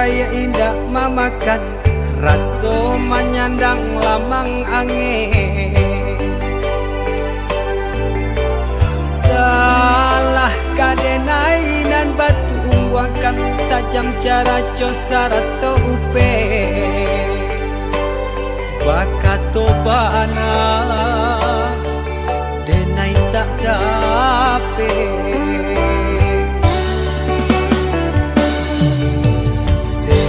daya indah mamakan raso menyandang lamang angin. Salah kadenai nan batu umbuakan tajam cara cosara to upe bakato bana denai tak dape.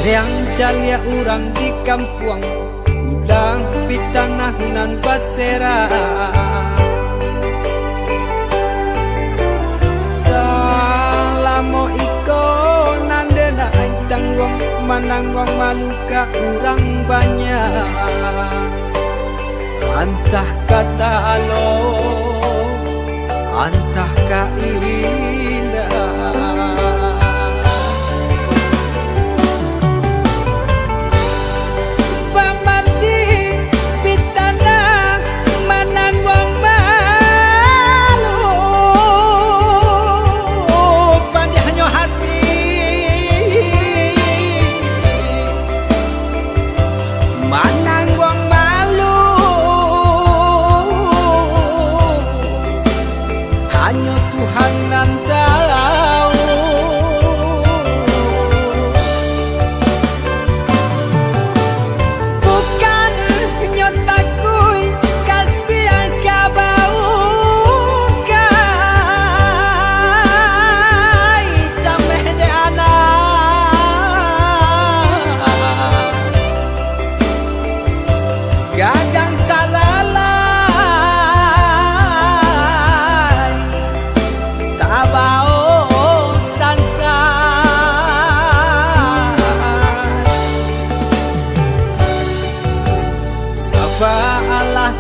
Yang calia urang di kampung ulang pitanah nan basera. Salamo iko nandena tanggong mananggong maluka urang banyak. Antah kata alo, antah ka indah.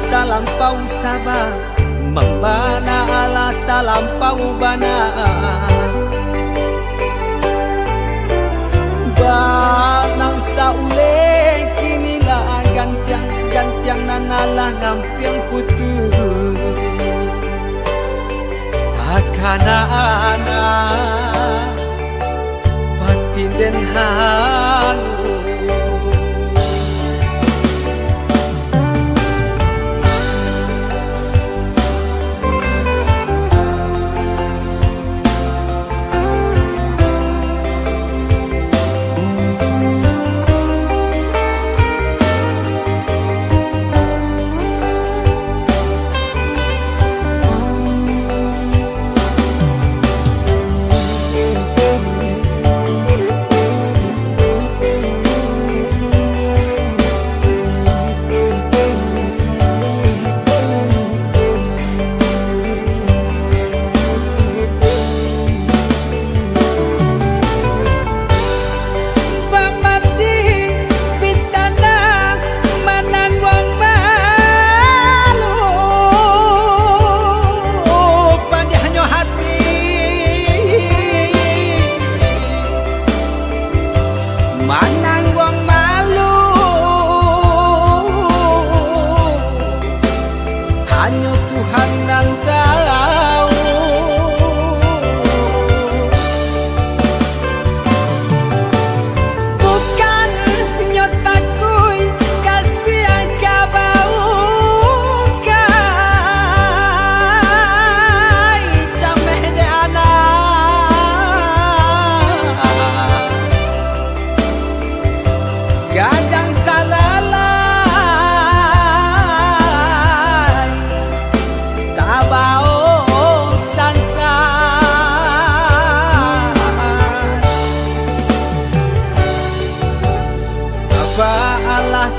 Talampau sabah membana ala talampau bana banang saule kinilah gantiang nanalah ngampiang putu takana ana batin den hangu.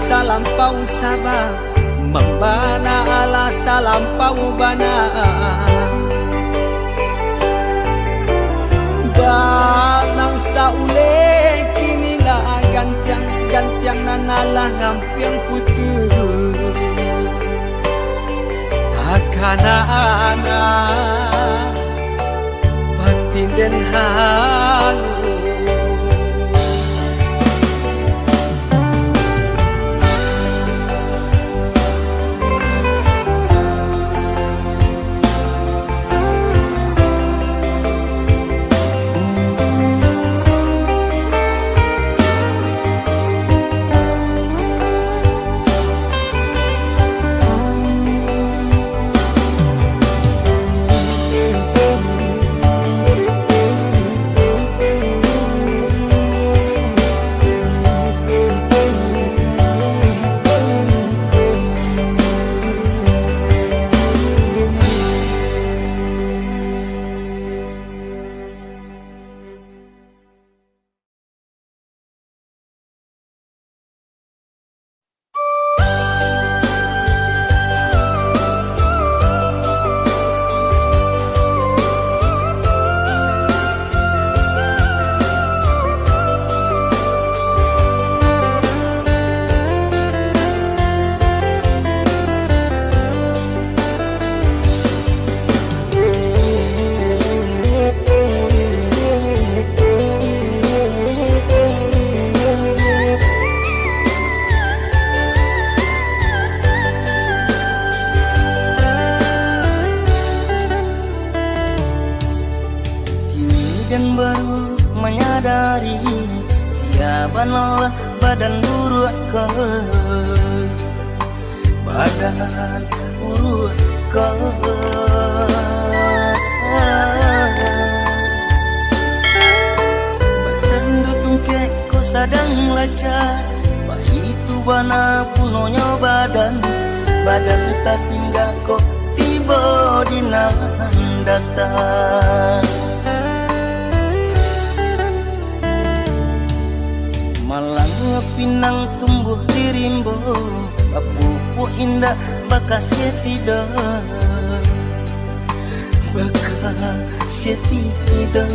Talampau sabah membana ala talampau bana banang saule kinilah gantiang nanalah ngampiang putu takana ana batin den hangu. sadari siapa nolak badan buruk ke badan buruk ke bacandu tungke ko sadang laca bayi itu bana punonyo badan tak tinggal kok tiba di datang malang pinang tumbuh di rimbo pupu indah bakas tidak bakas tidak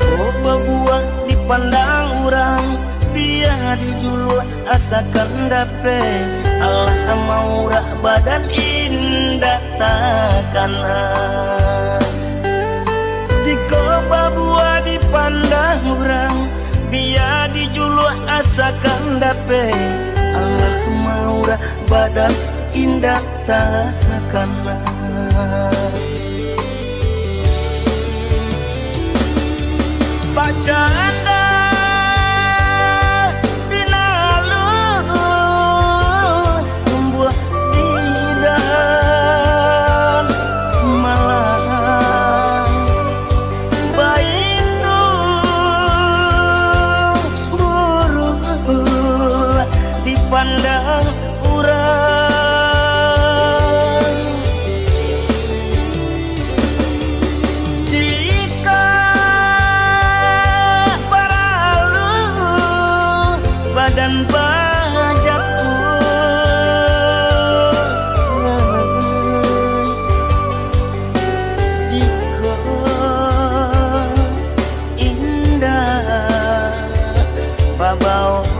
coba buah dipandang orang biar dijulu asakan dape Allah maura badan indah takana jika babua dipandang orang biar dijulu asakan dape Allah maura badan indah takana bacaan pandang urang jika baralu badan bajakku jika indah babau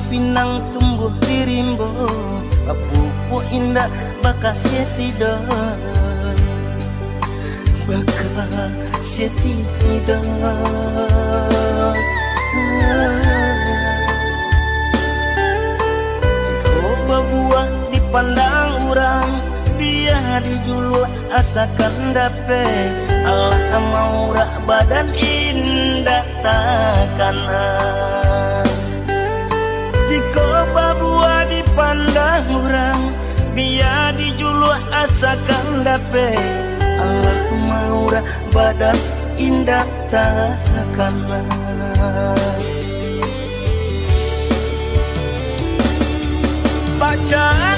pinang tumbuh di rimbo pupu indah bakas tidak bakas tidak coba buah dipandang orang biar dijulu asakan dape Allah maura badan indah takana jika babua dipandang orang biar dijulu asakan dape Allah maura badan indah takana bacaan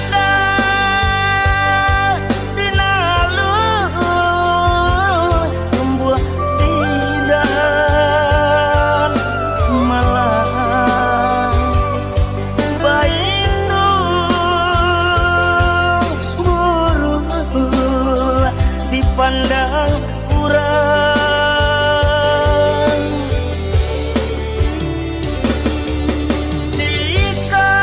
pandang urang jika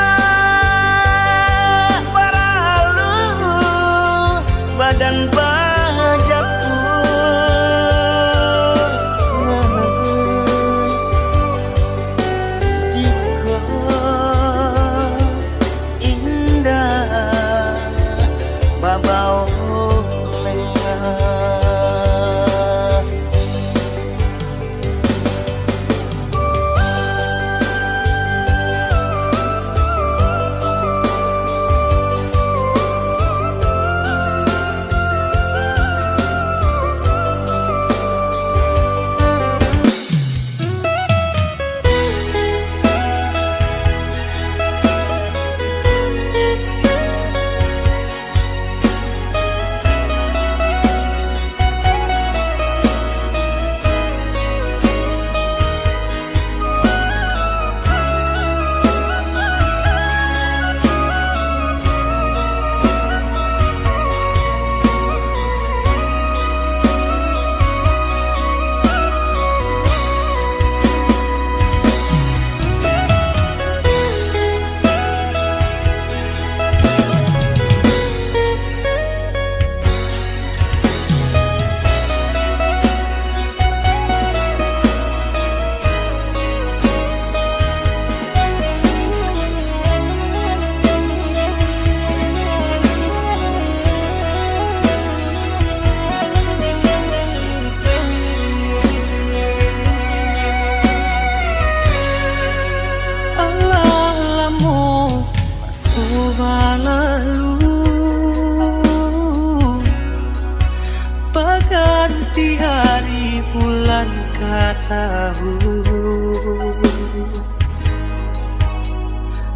tahu,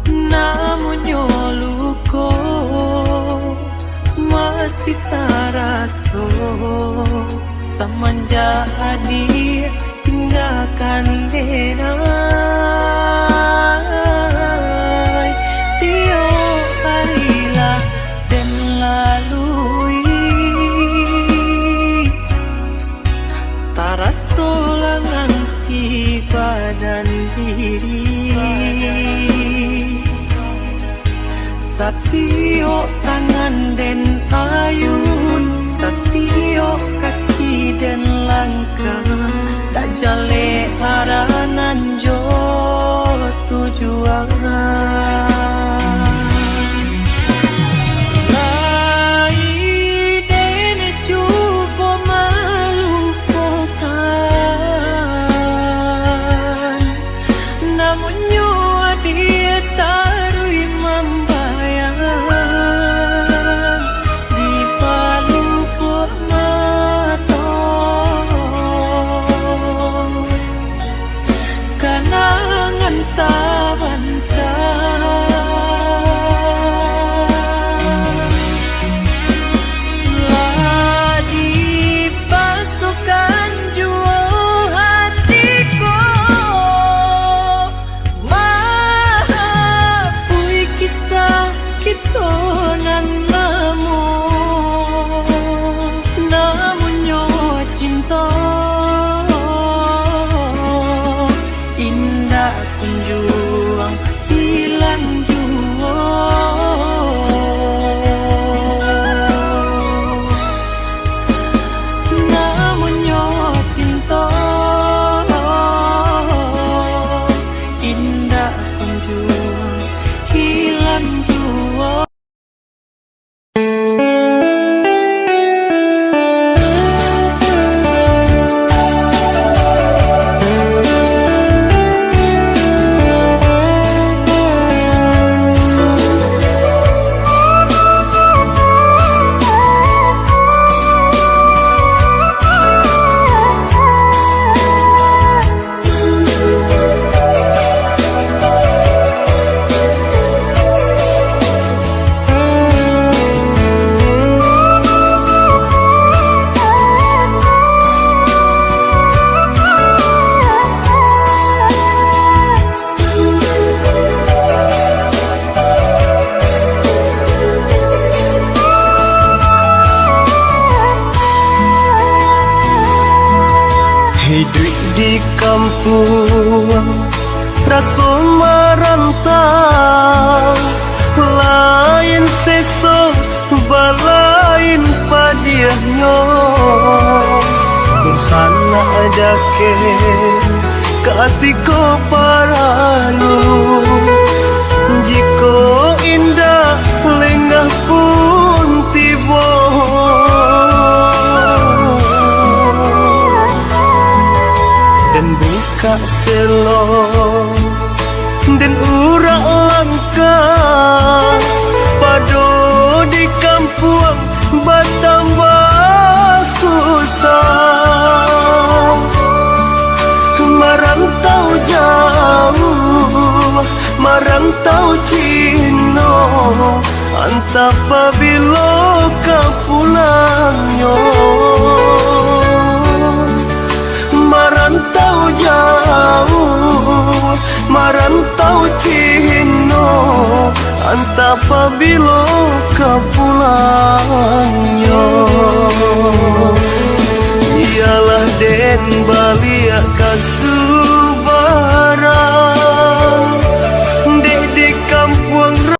namun nyoluko masih taraso semenjak hadir tinggalkan denai tiap harilah dan lalui taraso langan si badan diri satio tangan den ayun satio kaki den langkah tak jale haranan jo tujuan lai dene cuko melupakan namun nyawa dia tarui hidup di kampung rasa merantau lain sesok balain padiahnya bersana ada ke katiko paralu jiko indah lengah pun tiba dan buka selo dan urak langkah pado di kampung bertambah susah merantau jauh merantau Cino antap pabilo ke pulangnya merantau jauh merantau Cino antap pabilo ke pulangnya ialah den balia kasu